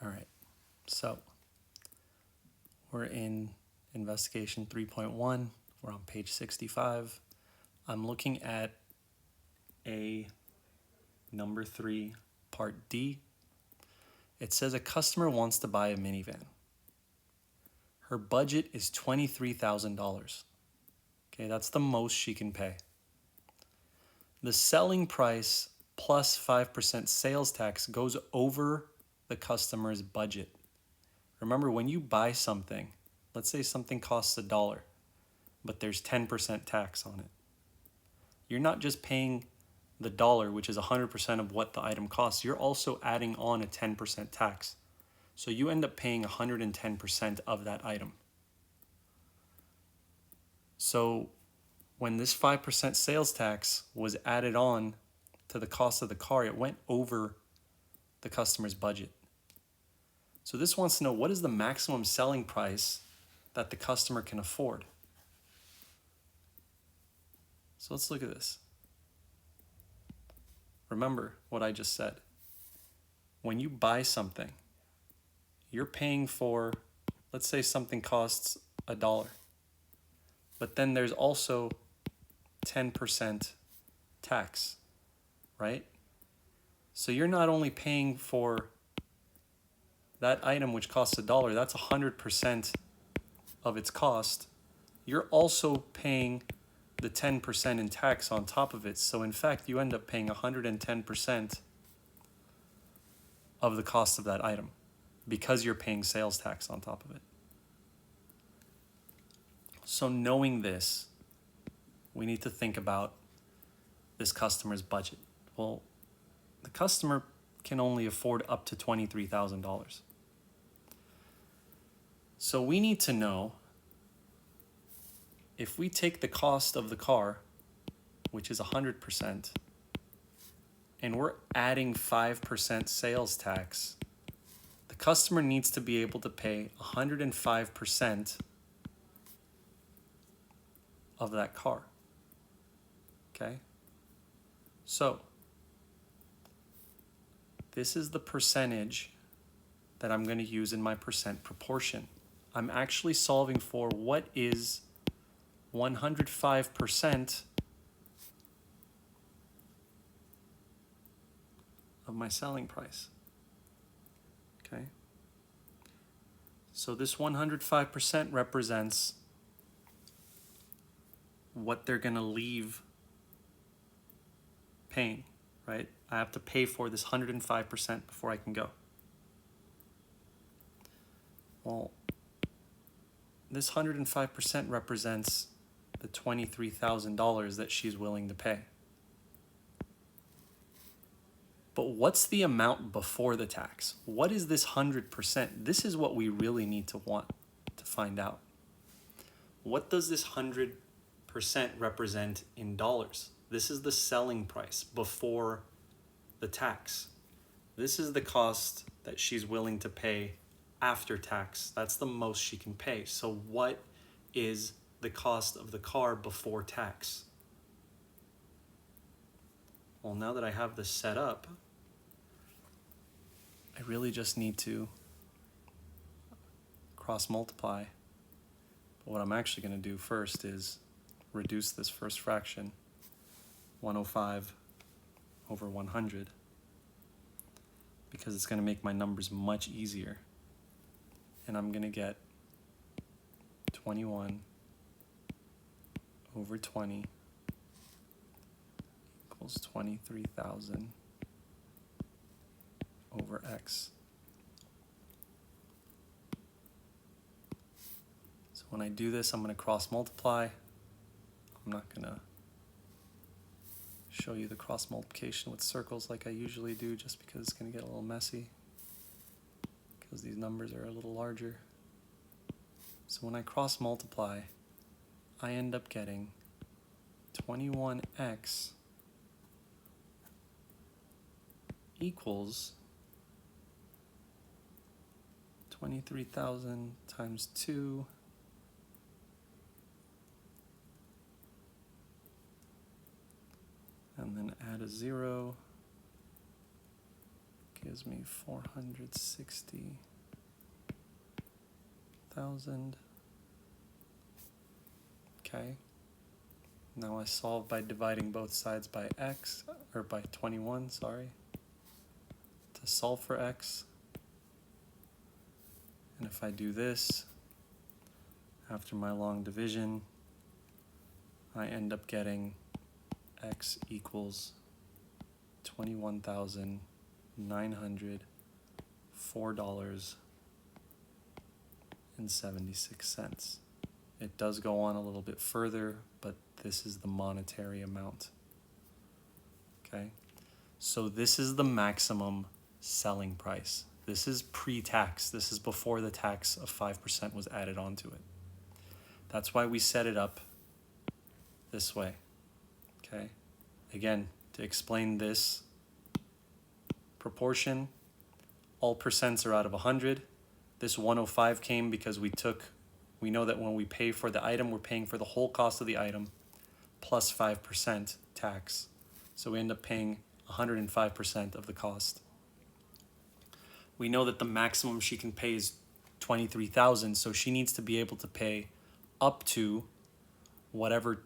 All right, so we're in investigation 3.1. We're on page 65. I'm looking at a number 3, part D. It says a customer wants to buy a minivan. Her budget is $23,000. Okay, that's the most she can pay. The selling price plus 5% sales tax goes over the customer's budget. Remember, when you buy something, let's say something costs $1, but there's 10% tax on it. You're not just paying the dollar, which is 100% of what the item costs, you're also adding on a 10% tax. So you end up paying 110% of that item. So when this 5% sales tax was added on to the cost of the car, it went over the customer's budget. So this wants to know, what is the maximum selling price that the customer can afford? So let's look at this. Remember what I just said. When you buy something, you're paying for, let's say something costs $1, but then there's also 10% tax, right? So you're not only paying for that item which costs $1, that's 100% of its cost. You're also paying the 10% in tax on top of it. So in fact, you end up paying 110% of the cost of that item because you're paying sales tax on top of it. So knowing this, we need to think about this customer's budget. Well, the customer can only afford up to $23,000. So we need to know, if we take the cost of the car, which is 100%, and we're adding 5% sales tax, the customer needs to be able to pay 105% of that car. Okay? So this is the percentage that I'm going to use in my percent proportion. I'm actually solving for what is 105% of my selling price. Okay? So this 105% represents what they're going to leave paying, right? I have to pay for this 105% before I can go. Well, this 105% represents the $23,000 that she's willing to pay. But what's the amount before the tax? What is this 100%? This is what we really need to want to find out. What does this 100% represent in dollars? This is the selling price before the tax. This is the cost that she's willing to pay after tax. That's the most she can pay. So what is the cost of the car before tax? Well, now that I have this set up, I really just need to cross multiply. But what I'm actually going to do first is reduce this first fraction, 105 over 100, because it's going to make my numbers much easier. And I'm going to get 21 over 20 equals 23,000 over x. So when I do this, I'm going to cross multiply. I'm not going to show you the cross multiplication with circles like I usually do, just because it's going to get a little messy, because these numbers are a little larger. So when I cross multiply, I end up getting 21x equals 23,000 times 2 and then add a 0 gives me 460,000. Okay. Now I solve by dividing both sides by x, or by 21, sorry, to solve for x. And if I do this, after my long division, I end up getting x equals $21,904.76. It does go on a little bit further, but this is the monetary amount. Okay, so this is the maximum selling price. This is pre-tax. This is before the tax of 5% was added onto it. That's why we set it up this way. Okay, again, to explain this proportion, all percents are out of 100. This 105 came because we know that when we pay for the item, we're paying for the whole cost of the item plus 5% tax. So we end up paying 105% of the cost. We know that the maximum she can pay is $23,000, so she needs to be able to pay up to whatever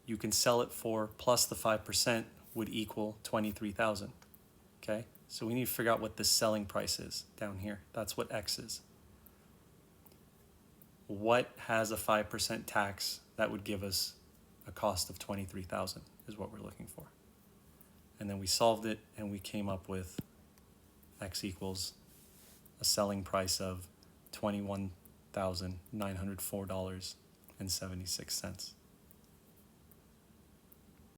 you can sell it for plus the 5% would equal $23,000. Okay, so we need to figure out what the selling price is down here. That's what X is. What has a 5% tax that would give us a cost of $23,000 is what we're looking for. And then we solved it and we came up with X equals a selling price of $21,904.76.